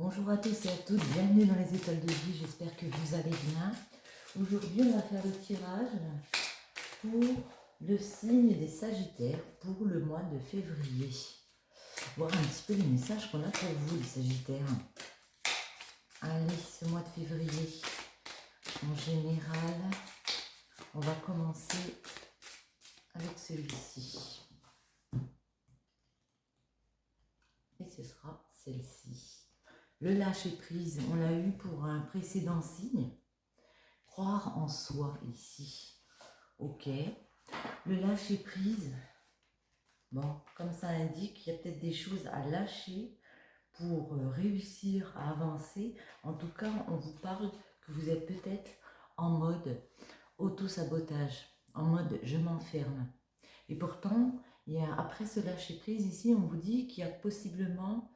Bonjour à tous et à toutes, bienvenue dans les étoiles de vie, j'espère que vous allez bien. Aujourd'hui on va faire le tirage pour le signe des Sagittaires pour le mois de février. Voir un petit peu les messages qu'on a pour vous les Sagittaires. Allez, ce mois de février, en général, on va commencer avec celui-ci. Et ce sera celle-ci. Le lâcher-prise, on l'a eu pour un précédent signe. Croire en soi ici. Ok. Le lâcher-prise, bon, comme ça indique, il y a peut-être des choses à lâcher pour réussir à avancer. En tout cas, on vous parle que vous êtes peut-être en mode auto-sabotage, en mode je m'enferme. Et pourtant, après ce lâcher-prise ici, on vous dit qu'il y a possiblement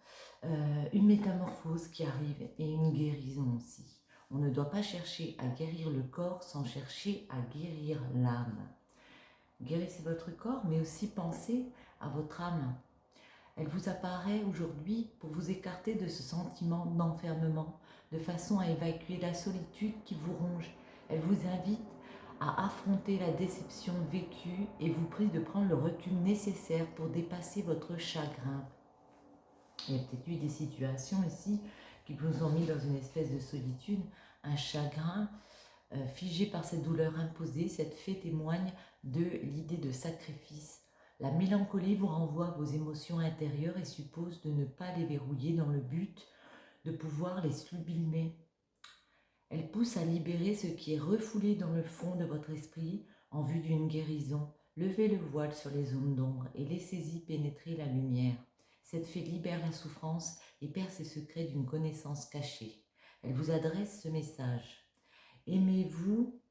une métamorphose qui arrive et une guérison aussi. On ne doit pas chercher à guérir le corps sans chercher à guérir l'âme. Guérissez votre corps, mais aussi pensez à votre âme. Elle vous apparaît aujourd'hui pour vous écarter de ce sentiment d'enfermement, de façon à évacuer la solitude qui vous ronge. Elle vous invite à affronter la déception vécue et vous prie de prendre le recul nécessaire pour dépasser votre chagrin. Il y a peut-être eu des situations ici qui vous ont mis dans une espèce de solitude, un chagrin figé par cette douleur imposée. Cette fée témoigne de l'idée de sacrifice. La mélancolie vous renvoie à vos émotions intérieures et suppose de ne pas les verrouiller dans le but de pouvoir les sublimer. Elle pousse à libérer ce qui est refoulé dans le fond de votre esprit en vue d'une guérison. Levez le voile sur les zones d'ombre et laissez-y pénétrer la lumière. Cette fée libère la souffrance et perce les secrets d'une connaissance cachée. Elle vous adresse ce message. Aimez-vous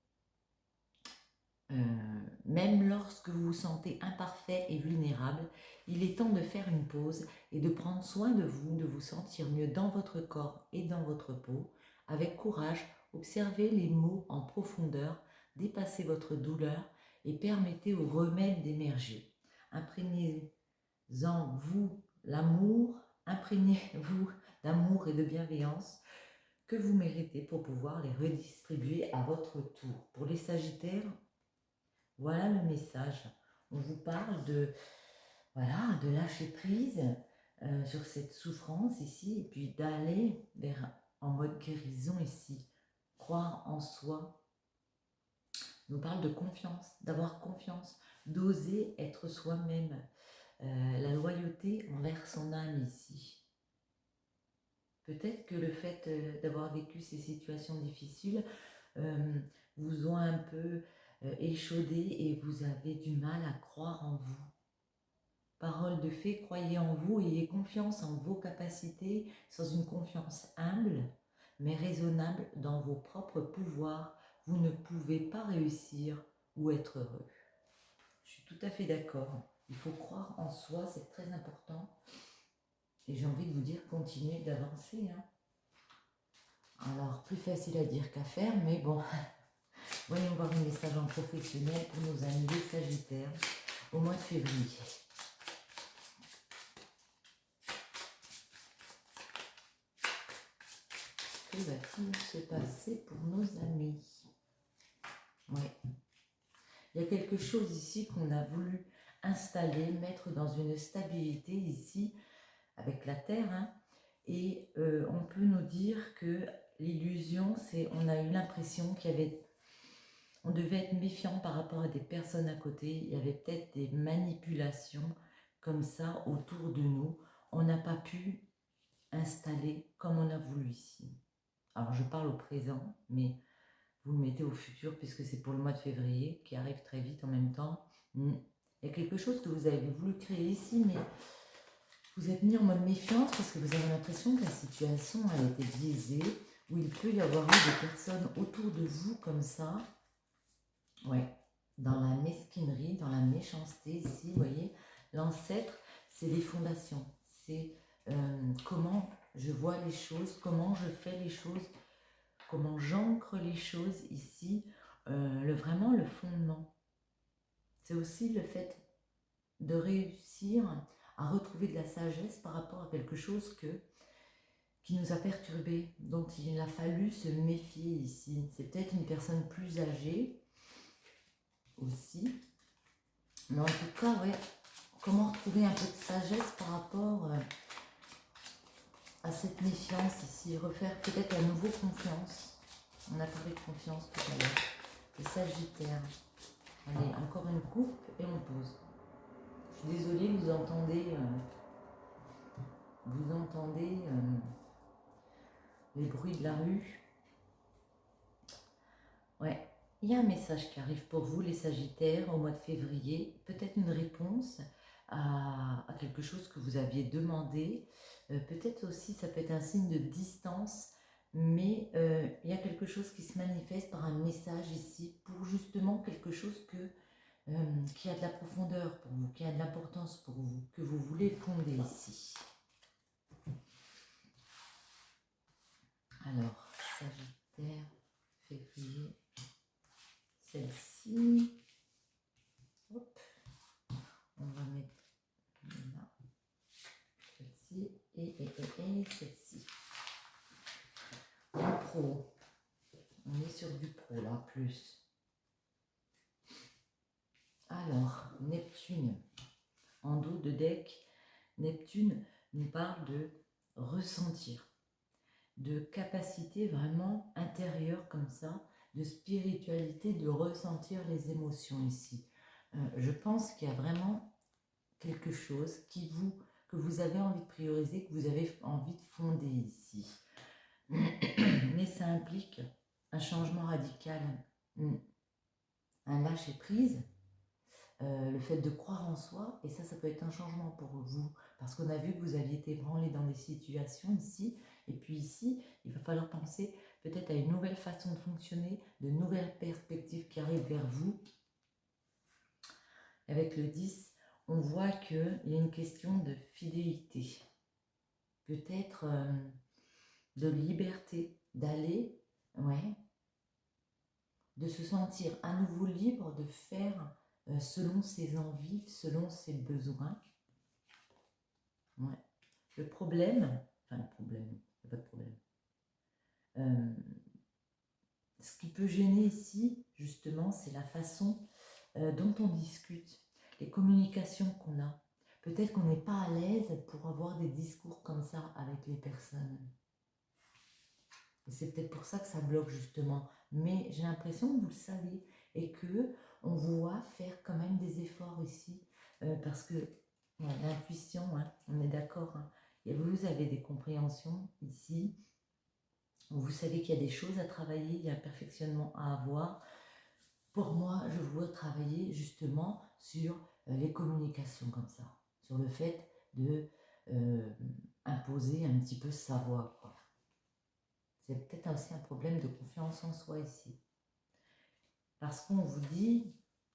même lorsque vous vous sentez imparfait et vulnérable. Il est temps de faire une pause et de prendre soin de vous sentir mieux dans votre corps et dans votre peau. Avec courage, observez les mots en profondeur, dépassez votre douleur et permettez au remède d'émerger. Imprégnez-en vous l'amour, imprégnez-vous d'amour et de bienveillance que vous méritez pour pouvoir les redistribuer à votre tour. Pour les Sagittaires, voilà le message. On vous parle de, voilà, de lâcher prise sur cette souffrance ici et puis d'aller en mode guérison ici. Croire en soi. On nous parle de confiance, d'avoir confiance, d'oser être soi-même. La loyauté envers son âme ici. Peut-être que le fait d'avoir vécu ces situations difficiles vous ont un peu échaudé et vous avez du mal à croire en vous. Parole de fée, croyez en vous, ayez confiance en vos capacités, sans une confiance humble, mais raisonnable dans vos propres pouvoirs. Vous ne pouvez pas réussir ou être heureux. Je suis tout à fait d'accord. Il faut croire en soi, c'est très important. Et j'ai envie de vous dire, continuez d'avancer. Alors, plus facile à dire qu'à faire, mais bon. Voyons voir un message en professionnel pour nos amis les Sagittaires au mois de février. Que va-t-il se passer pour nos amis? Ouais. Il y a quelque chose ici qu'on a voulu installer, mettre dans une stabilité ici, avec la Terre, et on peut nous dire que l'illusion, c'est, on a eu l'impression qu'il y avait, on devait être méfiant par rapport à des personnes à côté, il y avait peut-être des manipulations comme ça autour de nous, on n'a pas pu installer comme on a voulu ici. Alors je parle au présent, mais vous le mettez au futur puisque c'est pour le mois de février qui arrive très vite en même temps. Il y a quelque chose que vous avez voulu créer ici, mais vous êtes mis en mode méfiance parce que vous avez l'impression que la situation a été biaisée, où il peut y avoir eu des personnes autour de vous comme ça. Ouais, dans la mesquinerie, dans la méchanceté ici, vous voyez, l'ancêtre, c'est les fondations, c'est comment je vois les choses, comment je fais les choses, comment j'ancre les choses ici, vraiment le fondement. C'est aussi le fait de réussir à retrouver de la sagesse par rapport à quelque chose qui nous a perturbés, dont il a fallu se méfier ici. C'est peut-être une personne plus âgée aussi. Mais en tout cas, ouais, comment retrouver un peu de sagesse par rapport à cette méfiance ici. Refaire peut-être à nouveau confiance. On a parlé de confiance tout à l'heure. Le Sagittaire. Allez, encore une coupe et on pose. Je suis désolée, vous entendez les bruits de la rue. Ouais, il y a un message qui arrive pour vous, les Sagittaires, au mois de février. Peut-être une réponse à quelque chose que vous aviez demandé. Peut-être aussi, ça peut être un signe de distance, mais il y a quelque chose qui se manifeste par un message ici pour justement quelque chose qui a de la profondeur pour vous, qui a de l'importance pour vous, que vous voulez fonder ici. Alors, Sagittaire, février, celle-ci. Hop, on va mettre là, celle-ci et celle-ci. En pro, on est sur du pro là, plus. Alors, Neptune, en dos de deck, Neptune nous parle de ressentir, de capacité vraiment intérieure comme ça, de spiritualité, de ressentir les émotions ici. Je pense qu'il y a vraiment quelque chose que vous avez envie de prioriser, que vous avez envie de fonder ici. Mais ça implique un changement radical, un lâcher-prise, le fait de croire en soi, et ça peut être un changement pour vous, parce qu'on a vu que vous aviez été branlé dans des situations ici, et puis ici, il va falloir penser peut-être à une nouvelle façon de fonctionner, de nouvelles perspectives qui arrivent vers vous. Avec le 10, on voit qu'il y a une question de fidélité, peut-être de liberté, d'aller, ouais, de se sentir à nouveau libre de faire selon ses envies, selon ses besoins. Ouais. Le problème, il n'y a pas de problème. Ce qui peut gêner ici, justement, c'est la façon dont on discute, les communications qu'on a. Peut-être qu'on n'est pas à l'aise pour avoir des discours comme ça avec les personnes. Et c'est peut-être pour ça que ça bloque justement. Mais j'ai l'impression que vous le savez et que on voit faire quand même des efforts ici. Parce que l'intuition, hein, on est d'accord, hein, et vous avez des compréhensions ici. Vous savez qu'il y a des choses à travailler, il y a un perfectionnement à avoir. Pour moi, je veux travailler justement sur les communications comme ça, sur le fait de imposer un petit peu sa voix, quoi. C'est peut-être aussi un problème de confiance en soi ici. Parce qu'on vous dit,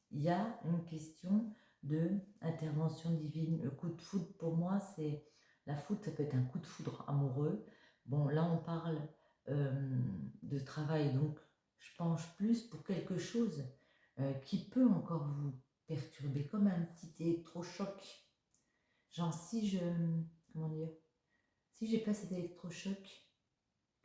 il y a une question d'intervention divine. Le coup de foudre, pour moi, c'est... La foudre, ça peut être un coup de foudre amoureux. Bon, là, on parle de travail, donc je penche plus pour quelque chose qui peut encore vous perturber, comme un petit électrochoc. Genre, si je... Comment dire? Si j'ai pas cet électrochoc,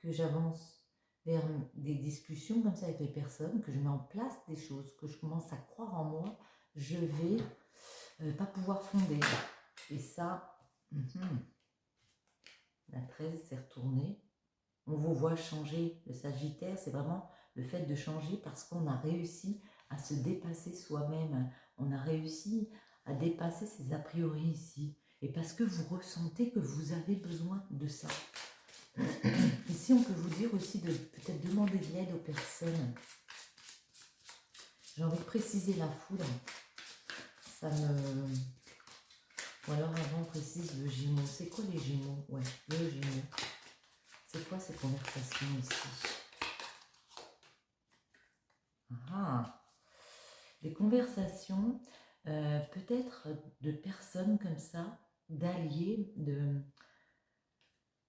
que j'avance vers des discussions comme ça avec les personnes, que je mets en place des choses, que je commence à croire en moi, je vais pas pouvoir fonder. Et ça, la 13 s'est retournée. On vous voit changer. Le Sagittaire, c'est vraiment le fait de changer parce qu'on a réussi à se dépasser soi-même. On a réussi à dépasser ses a priori ici. Et parce que vous ressentez que vous avez besoin de ça. Ici, on peut vous dire aussi de peut-être demander de l'aide aux personnes. J'ai envie de préciser la foudre. Ça me... Ou alors avant, on précise le Gémeaux. C'est quoi les Gémeaux? Ouais, le Gémeaux. C'est quoi ces conversations ici? Ah, des conversations, peut-être de personnes comme ça, d'alliés, de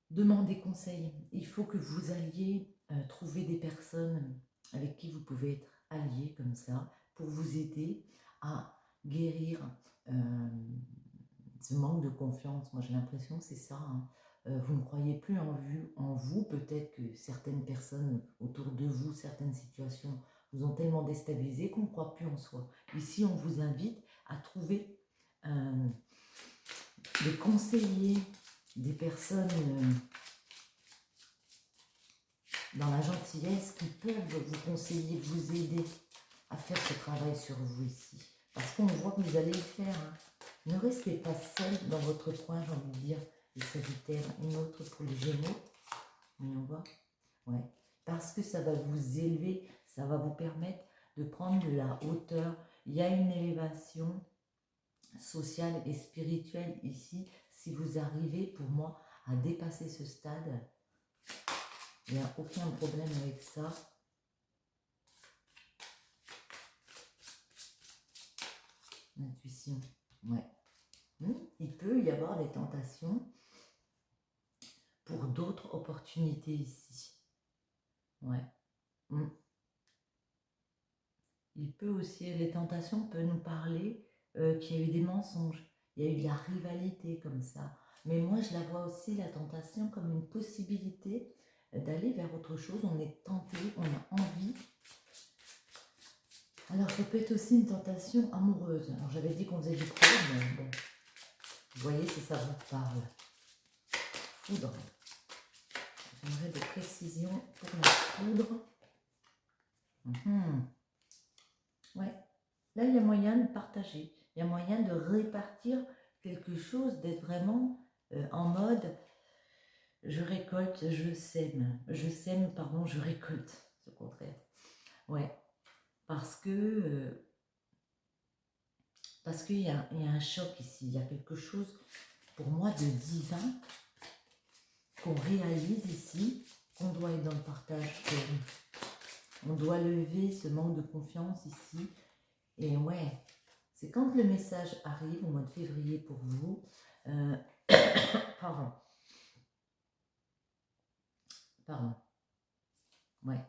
demander conseil. Il faut que vous alliez trouver des personnes avec qui vous pouvez être alliés comme ça pour vous aider à guérir ce manque de confiance. Moi, j'ai l'impression que c'est ça. Hein. vous ne croyez plus en vous, peut-être que certaines personnes autour de vous, certaines situations vous ont tellement déstabilisé qu'on ne croit plus en soi. Ici, on vous invite à trouver des conseillers, des personnes dans la gentillesse qui peuvent vous conseiller, vous aider à faire ce travail sur vous ici. Parce qu'on voit que vous allez le faire. Hein. Ne restez pas seul dans votre coin, j'ai envie de dire, les Sagittaires. Une autre pour les Gémeaux. Oui, on voit. Ouais. Parce que ça va vous élever, ça va vous permettre de prendre de la hauteur. Il y a une élévation sociale et spirituelle ici. Si vous arrivez, pour moi, à dépasser ce stade, il n'y a aucun problème avec ça. L'intuition, ouais. Il peut y avoir des tentations pour d'autres opportunités ici. Ouais. Il peut aussi, les tentations peuvent nous parler qu'il y a eu des mensonges, il y a eu de la rivalité comme ça. Mais moi, je la vois aussi, la tentation, comme une possibilité d'aller vers autre chose. On est tenté, on a envie. Alors, ça peut être aussi une tentation amoureuse. Alors, j'avais dit qu'on faisait du pro, mais bon. Vous voyez si ça vous parle. Foudre. J'aimerais des précisions pour la foudre. Ouais. Là, il y a moyen de partager. Il y a moyen de répartir quelque chose, d'être vraiment en mode je récolte, je sème. Je sème, pardon, je récolte. C'est au contraire. Ouais. Parce qu'il y a un choc ici. Il y a quelque chose, pour moi, de divin qu'on réalise ici, qu'on doit être dans le partage. On doit lever ce manque de confiance ici. Et ouais, c'est quand le message arrive au mois de février pour vous. Pardon. Ouais.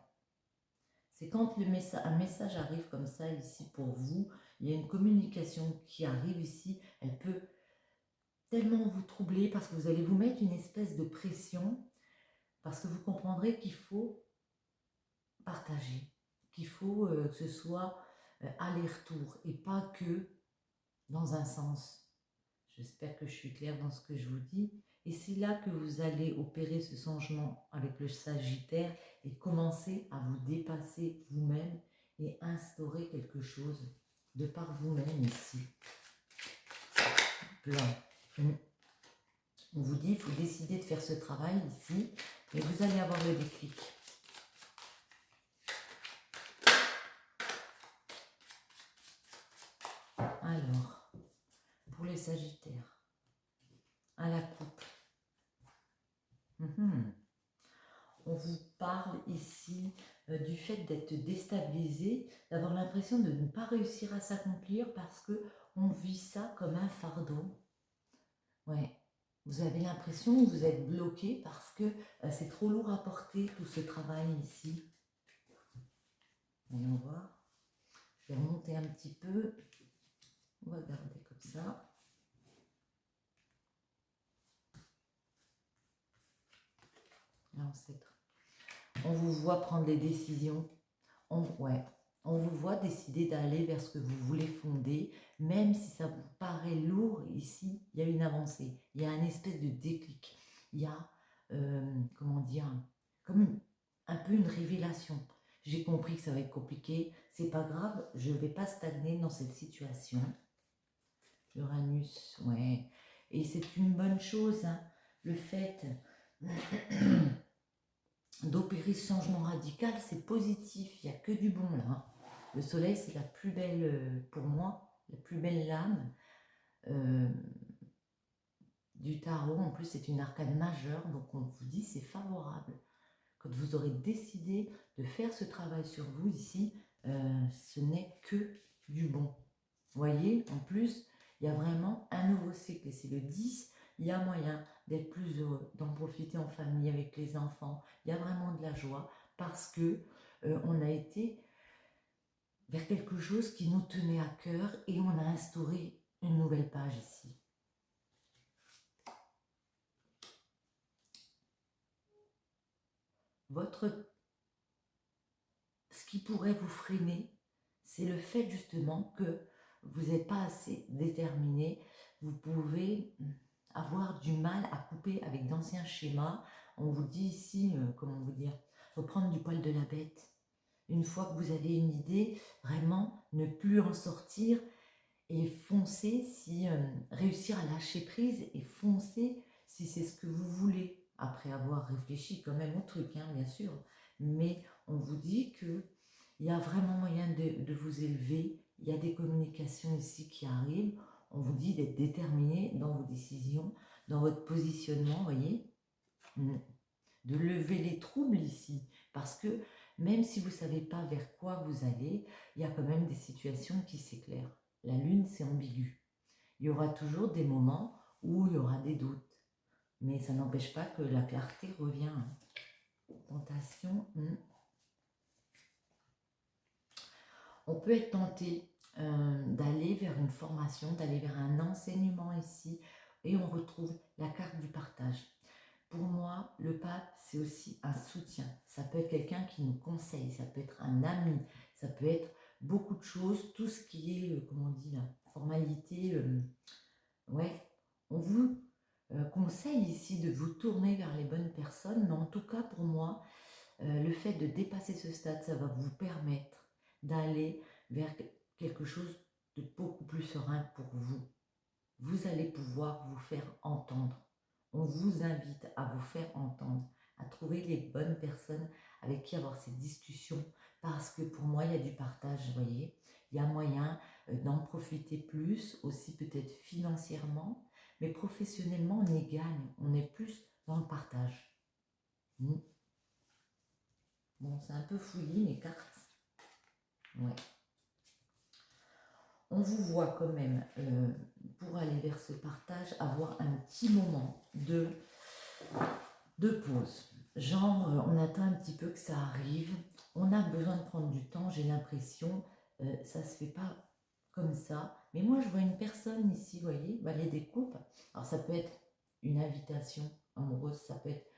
C'est quand un message arrive comme ça ici pour vous. Il y a une communication qui arrive ici. Elle peut tellement vous troubler parce que vous allez vous mettre une espèce de pression. Parce que vous comprendrez qu'il faut partager. Qu'il faut que ce soit aller-retour et pas que dans un sens. J'espère que je suis claire dans ce que je vous dis. Et c'est là que vous allez opérer ce changement avec le Sagittaire et commencer à vous dépasser vous-même et instaurer quelque chose de par vous-même ici. Plein. On vous dit, il faut décider de faire ce travail ici et vous allez avoir le déclic. Alors, pour les Sagittaires, à la coupe. On vous parle ici du fait d'être déstabilisé, d'avoir l'impression de ne pas réussir à s'accomplir parce que on vit ça comme un fardeau. Ouais, vous avez l'impression que vous êtes bloqué parce que c'est trop lourd à porter tout ce travail ici. Voyons voir. Je vais remonter un petit peu. On va garder comme ça. L'ancêtre. On vous voit prendre des décisions. On vous voit décider d'aller vers ce que vous voulez fonder, même si ça vous paraît lourd ici, il y a une avancée, il y a une espèce de déclic, il y a, comment dire, comme un peu une révélation. J'ai compris que ça va être compliqué, c'est pas grave, je ne vais pas stagner dans cette situation. Uranus, ouais, et c'est une bonne chose, hein, le fait d'opérer ce changement radical, c'est positif, il n'y a que du bon là. Le soleil, c'est la plus belle, pour moi, la plus belle lame du tarot. En plus, c'est une arcane majeure, donc on vous dit c'est favorable. Quand vous aurez décidé de faire ce travail sur vous ici, ce n'est que du bon. Vous voyez, en plus, il y a vraiment un nouveau cycle, et c'est le 10, il y a moyen d'être plus heureux, d'en profiter en famille avec les enfants. Il y a vraiment de la joie parce que on a été vers quelque chose qui nous tenait à cœur et on a instauré une nouvelle page ici. ce qui pourrait vous freiner, c'est le fait justement que vous n'êtes pas assez déterminé. Vous pouvez avoir du mal à couper avec d'anciens schémas. On vous dit ici, comment vous dire, reprendre du poil de la bête. Une fois que vous avez une idée, vraiment ne plus en sortir et foncer si réussir à lâcher prise et foncer si c'est ce que vous voulez, après avoir réfléchi quand même au truc, hein, bien sûr. Mais on vous dit que il y a vraiment moyen de vous élever. Il y a des communications ici qui arrivent. On vous dit d'être déterminé dans vos décisions, dans votre positionnement, vous voyez, de lever les troubles ici. Parce que même si vous ne savez pas vers quoi vous allez, il y a quand même des situations qui s'éclairent. La lune, c'est ambigu. Il y aura toujours des moments où il y aura des doutes. Mais ça n'empêche pas que la clarté revient. Tentation. On peut être tenté d'aller vers une formation, d'aller vers un enseignement ici. Et on retrouve la carte du partage. Pour moi, le pape, c'est aussi un soutien. Ça peut être quelqu'un qui nous conseille, ça peut être un ami, ça peut être beaucoup de choses, tout ce qui est, comment on dit là, formalité. Ouais, on vous conseille ici de vous tourner vers les bonnes personnes, mais en tout cas pour moi, le fait de dépasser ce stade, ça va vous permettre d'aller vers quelque chose de beaucoup plus serein pour vous. Vous allez pouvoir vous faire entendre. On vous invite à vous faire entendre, à trouver les bonnes personnes avec qui avoir ces discussions, parce que pour moi, il y a du partage, vous voyez. Il y a moyen d'en profiter plus, aussi peut-être financièrement, mais professionnellement, on y gagne. On est plus dans le partage. Bon, c'est un peu fouillis, mes cartes. Ouais. On vous voit quand même, pour aller vers ce partage, avoir un petit moment de pause. Genre, on attend un petit peu que ça arrive, on a besoin de prendre du temps, j'ai l'impression, ça se fait pas comme ça. Mais moi, je vois une personne ici, vous voyez, valet des coupes. Alors, ça peut être une invitation amoureuse, ça peut être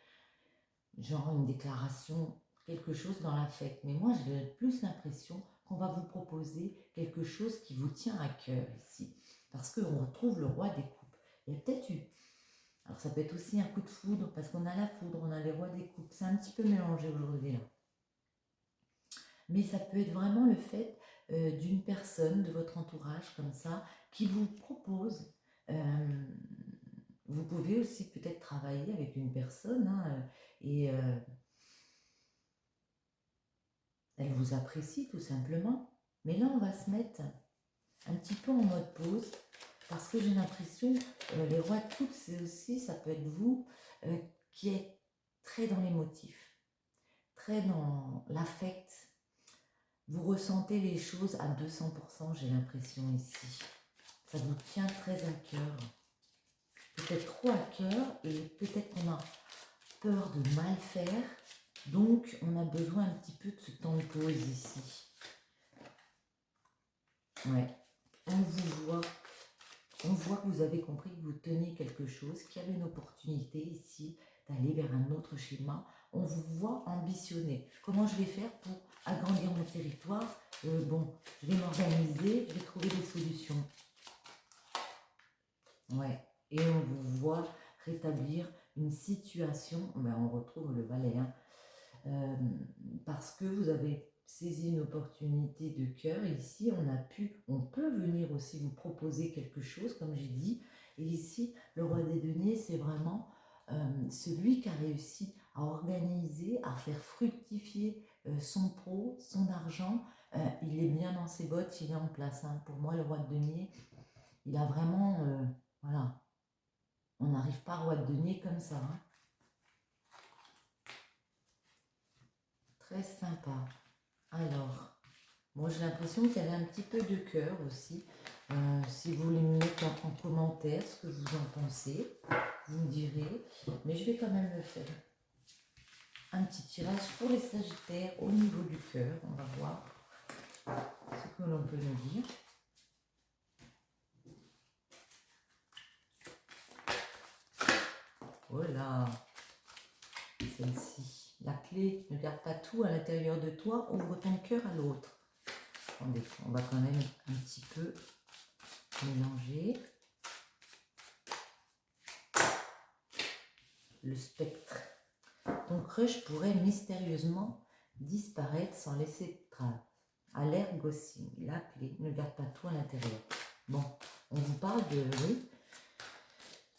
genre une déclaration, quelque chose dans l'affect. Mais moi, j'ai plus l'impression qu'on va vous proposer quelque chose qui vous tient à cœur ici. Parce qu'on retrouve le roi des coupes. Il y a peut-être eu... Alors ça peut être aussi un coup de foudre, parce qu'on a la foudre, on a les rois des coupes. C'est un petit peu mélangé aujourd'hui là. Mais ça peut être vraiment le fait d'une personne de votre entourage comme ça, qui vous propose... vous pouvez aussi peut-être travailler avec une personne, hein, et... elle vous apprécie tout simplement. Mais là, on va se mettre un petit peu en mode pause parce que j'ai l'impression, les rois de coupe, c'est aussi, ça peut être vous qui êtes très dans l'émotif, très dans l'affect. Vous ressentez les choses à 200%, j'ai l'impression ici. Ça vous tient très à cœur. Peut-être trop à cœur et peut-être qu'on a peur de mal faire. Donc, on a besoin un petit peu de ce temps de pause ici. Ouais. On voit que vous avez compris que vous teniez quelque chose, qu'il y avait une opportunité ici d'aller vers un autre schéma. On vous voit ambitionner. Comment je vais faire pour agrandir mon territoire? Bon, je vais m'organiser, je vais trouver des solutions. Ouais. Et on vous voit rétablir une situation. Ben, on retrouve le valet, hein. Parce que vous avez saisi une opportunité de cœur. Et ici, on peut venir aussi vous proposer quelque chose, comme j'ai dit. Et ici, le roi des deniers, c'est vraiment celui qui a réussi à organiser, à faire fructifier son pro, son argent. Il est bien dans ses bottes, il est en place, hein. Pour moi, le roi de denier, il a vraiment... voilà. On n'arrive pas roi de denier comme ça, hein. Très sympa. Alors, moi j'ai l'impression qu'il y avait un petit peu de cœur aussi. Si vous voulez me mettre en commentaire ce que vous en pensez, vous me direz. Mais je vais quand même le faire. Un petit tirage pour les Sagittaires au niveau du cœur. On va voir ce que l'on peut nous dire. Voilà. Celle-ci. La clé de garde pas tout à l'intérieur de toi, ouvre ton cœur à l'autre. Attendez, on va quand même un petit peu mélanger. Le spectre. Ton crush pourrait mystérieusement disparaître sans laisser de traces. Alerte ghosting. La clé, ne garde pas tout à l'intérieur. Bon, on vous parle oui,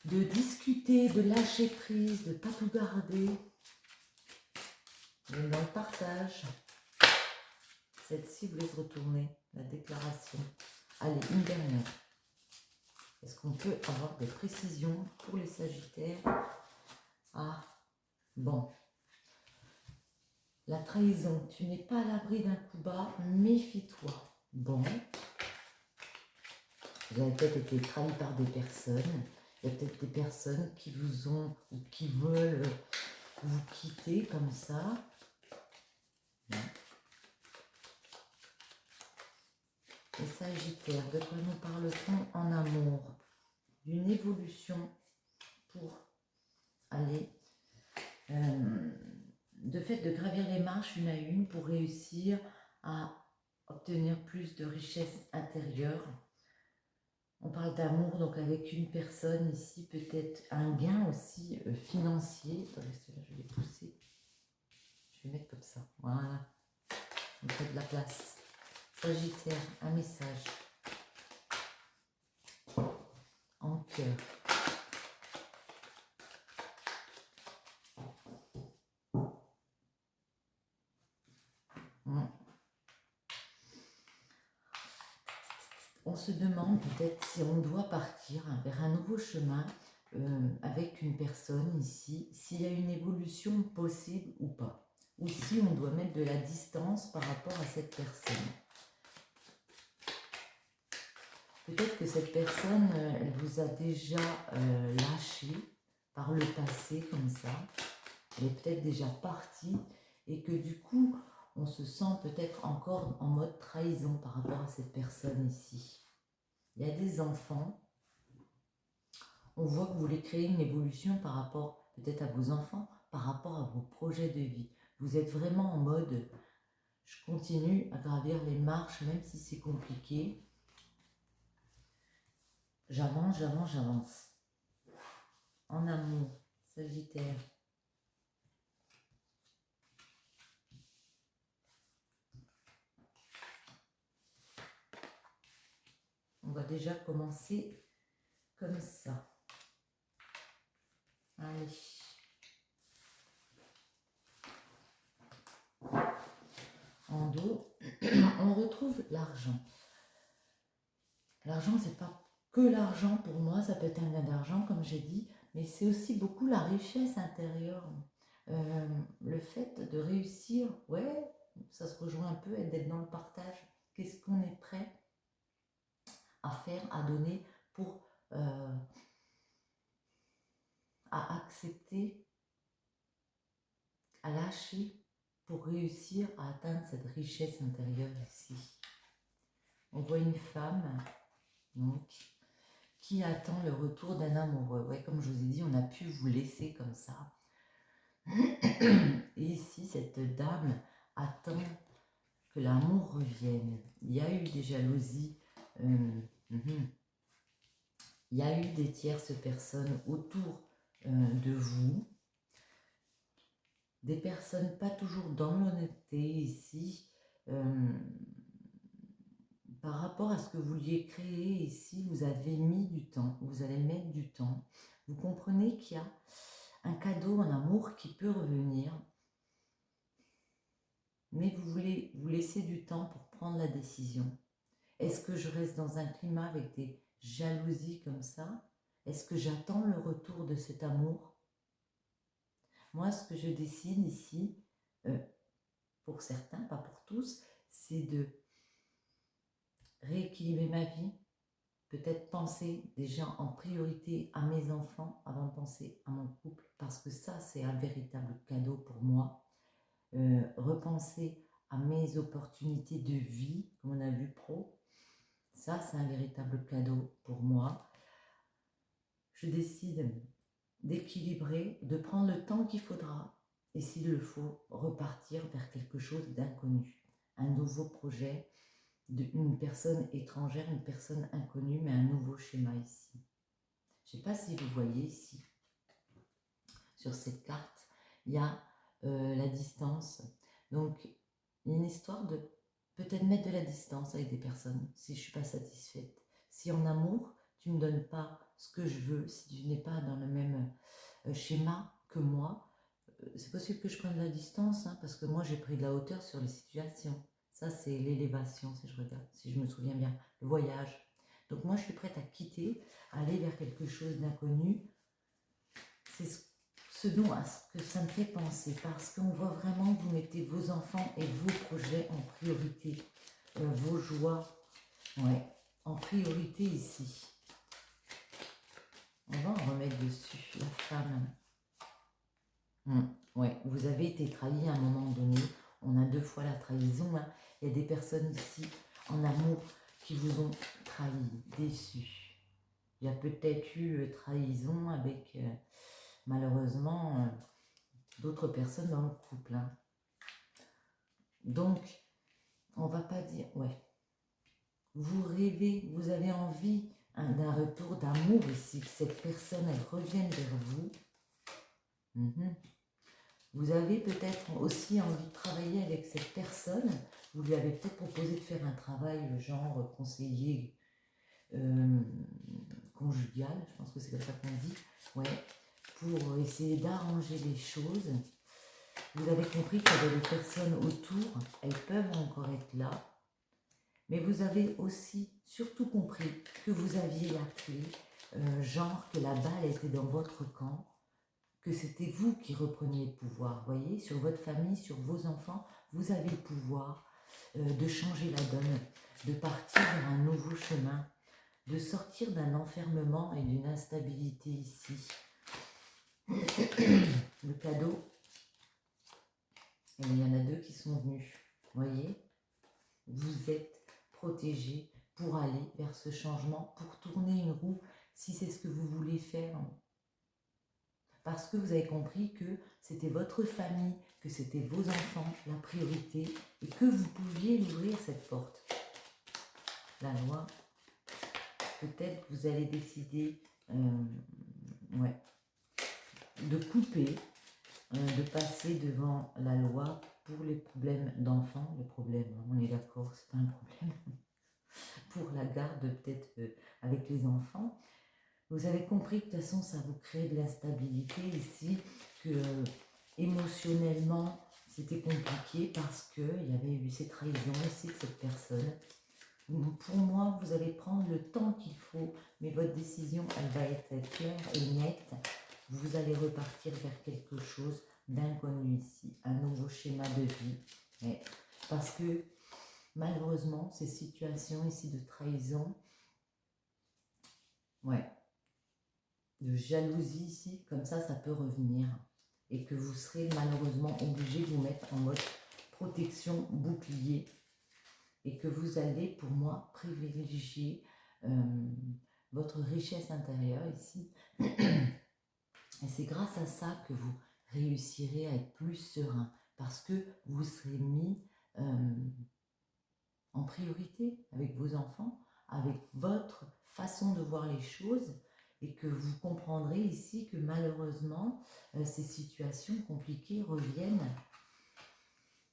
de discuter, de lâcher prise, de ne pas tout garder. Mais dans le partage. Celle-ci, vous laisse retourner la déclaration. Allez, une dernière. Est-ce qu'on peut avoir des précisions pour les Sagittaires? Ah, bon. La trahison, tu n'es pas à l'abri d'un coup bas, méfie-toi. Bon. Vous avez peut-être été trahi par des personnes. Il y a peut-être des personnes qui vous ont ou qui veulent vous quitter comme ça. Bon. Les Sagittaires, de quoi nous parle-t-on en amour? D'une évolution pour aller, de fait de gravir les marches une à une pour réussir à obtenir plus de richesse intérieure. On parle d'amour, donc avec une personne ici, peut-être un gain aussi financier. Attendez, celui-là, je vais les pousser. Je vais mettre comme ça. Voilà. On fait de la place. Sagittaire, un message. En cœur. On se demande peut-être si on doit partir vers un nouveau chemin avec une personne ici, s'il y a une évolution possible ou pas, ou si on doit mettre de la distance par rapport à cette personne. Peut-être que cette personne, elle vous a déjà lâché par le passé comme ça, elle est peut-être déjà partie et que du coup, on se sent peut-être encore en mode trahison par rapport à cette personne ici. Il y a des enfants. On voit que vous voulez créer une évolution par rapport peut-être à vos enfants, par rapport à vos projets de vie. Vous êtes vraiment en mode, je continue à gravir les marches, même si c'est compliqué. J'avance, j'avance, j'avance. En amour, Sagittaire. On va déjà commencer comme ça. Allez. En dos, on retrouve l'argent. L'argent, c'est pas que l'argent pour moi, ça peut être un gain d'argent, comme j'ai dit, mais c'est aussi beaucoup la richesse intérieure. Le fait de réussir, ouais, ça se rejoint un peu, d'être dans le partage. Qu'est-ce qu'on est prêt à faire, à donner pour à accepter, à lâcher pour réussir à atteindre cette richesse intérieure ici. On voit une femme donc, qui attend le retour d'un amoureux. Ouais, comme je vous ai dit, on a pu vous laisser comme ça. Et ici, cette dame attend que l'amour revienne. Il y a eu des jalousies. Il y a eu des tierces personnes autour de vous. Des personnes pas toujours dans l'honnêteté ici. Par rapport à ce que vous vouliez créer ici, vous avez mis du temps. Vous allez mettre du temps. Vous comprenez qu'il y a un cadeau en amour qui peut revenir. Mais vous voulez vous laisser du temps pour prendre la décision. Est-ce que je reste dans un climat avec des jalousies comme ça? Est-ce que j'attends le retour de cet amour? Moi, ce que je décide ici, pour certains, pas pour tous, c'est de rééquilibrer ma vie, peut-être penser déjà en priorité à mes enfants avant de penser à mon couple, parce que ça, c'est un véritable cadeau pour moi. Repenser à mes opportunités de vie, comme on a vu pro, ça, c'est un véritable cadeau pour moi. Je décide d'équilibrer, de prendre le temps qu'il faudra et s'il le faut, repartir vers quelque chose d'inconnu, un nouveau projet, une personne étrangère, une personne inconnue, mais un nouveau schéma ici. Je ne sais pas si vous voyez ici, sur cette carte, il y a la distance. Donc, une histoire de peut-être mettre de la distance avec des personnes si je ne suis pas satisfaite. Si en amour, tu ne me donnes pas ce que je veux, si tu n'es pas dans le même schéma que moi, c'est possible que je prenne de la distance, hein, parce que moi j'ai pris de la hauteur sur les situations. Ça, c'est l'élévation, si je regarde, si je me souviens bien, le voyage. Donc moi, je suis prête à quitter, à aller vers quelque chose d'inconnu. C'est ce dont à ce que ça me fait penser, parce qu'on voit vraiment que vous mettez vos enfants et vos projets en priorité, vos joies, ouais, en priorité ici. On va en remettre dessus, la femme. Ouais, vous avez été trahi à un moment donné. On a 2 fois la trahison. Hein. Il y a des personnes ici, en amour, qui vous ont trahi, déçus. Il y a peut-être eu trahison avec, malheureusement, d'autres personnes dans le couple. Hein. Donc, on va pas dire, ouais, vous rêvez, vous avez envie d'un retour d'amour ici, que cette personne, elle revienne vers vous. Vous avez peut-être aussi envie de travailler avec cette personne. Vous lui avez peut-être proposé de faire un travail genre conseiller conjugal, je pense que c'est comme ça qu'on dit, ouais, pour essayer d'arranger les choses. Vous avez compris qu'il y avait des personnes autour, elles peuvent encore être là, mais vous avez aussi surtout compris que vous aviez la clé, genre que la balle était dans votre camp, que c'était vous qui repreniez le pouvoir, voyez, sur votre famille, sur vos enfants, vous avez le pouvoir de changer la donne, de partir vers un nouveau chemin, de sortir d'un enfermement et d'une instabilité ici. Le cadeau, il y en a 2 qui sont venus, voyez, vous êtes protégés pour aller vers ce changement, pour tourner une roue, si c'est ce que vous voulez faire. Parce que vous avez compris que c'était votre famille, que c'était vos enfants, la priorité, et que vous pouviez l'ouvrir cette porte. La loi, peut-être que vous allez décider ouais, de couper, de passer devant la loi pour les problèmes d'enfants. Les problèmes, on est d'accord, c'est pas un problème. Pour la garde peut-être avec les enfants. Vous avez compris que de toute façon, ça vous crée de l'instabilité ici, que émotionnellement, c'était compliqué parce qu'il y avait eu ces trahisons ici de cette personne. Donc, pour moi, vous allez prendre le temps qu'il faut, mais votre décision, elle va être claire et nette. Vous allez repartir vers quelque chose d'inconnu ici, un nouveau schéma de vie. Ouais. Parce que, malheureusement, ces situations ici de trahison, ouais, de jalousie ici, comme ça peut revenir. Et que vous serez malheureusement obligé de vous mettre en mode protection, bouclier. Et que vous allez, pour moi, privilégier votre richesse intérieure ici. Et c'est grâce à ça que vous réussirez à être plus serein. Parce que vous serez mis en priorité avec vos enfants, avec votre façon de voir les choses, et que vous comprendrez ici que malheureusement, ces situations compliquées reviennent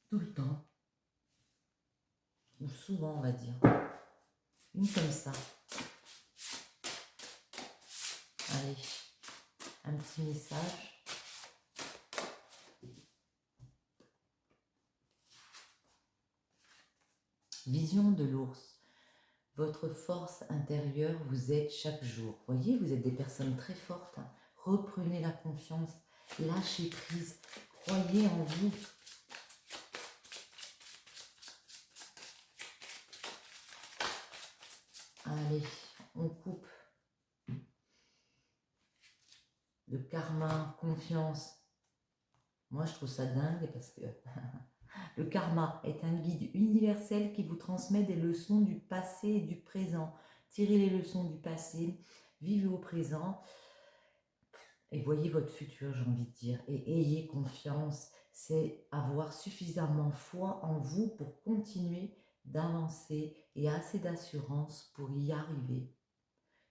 tout le temps, ou souvent on va dire. Une comme ça. Allez, un petit message. Vision de l'ours. Votre force intérieure, vous êtes chaque jour. Voyez, vous êtes des personnes très fortes. Hein. Reprenez la confiance, lâchez prise, croyez en vous. Allez, on coupe. Le karma, confiance. Moi, je trouve ça dingue parce que le karma est un guide universel qui vous transmet des leçons du passé et du présent. Tirez les leçons du passé, vivez au présent et voyez votre futur, j'ai envie de dire, et ayez confiance. C'est avoir suffisamment foi en vous pour continuer d'avancer et assez d'assurance pour y arriver.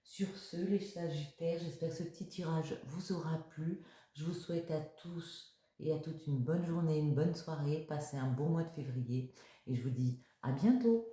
Sur ce, les Sagittaires, j'espère que ce petit tirage vous aura plu. Je vous souhaite à tous et à toutes une bonne journée, une bonne soirée. Passez un bon mois de février et je vous dis à bientôt.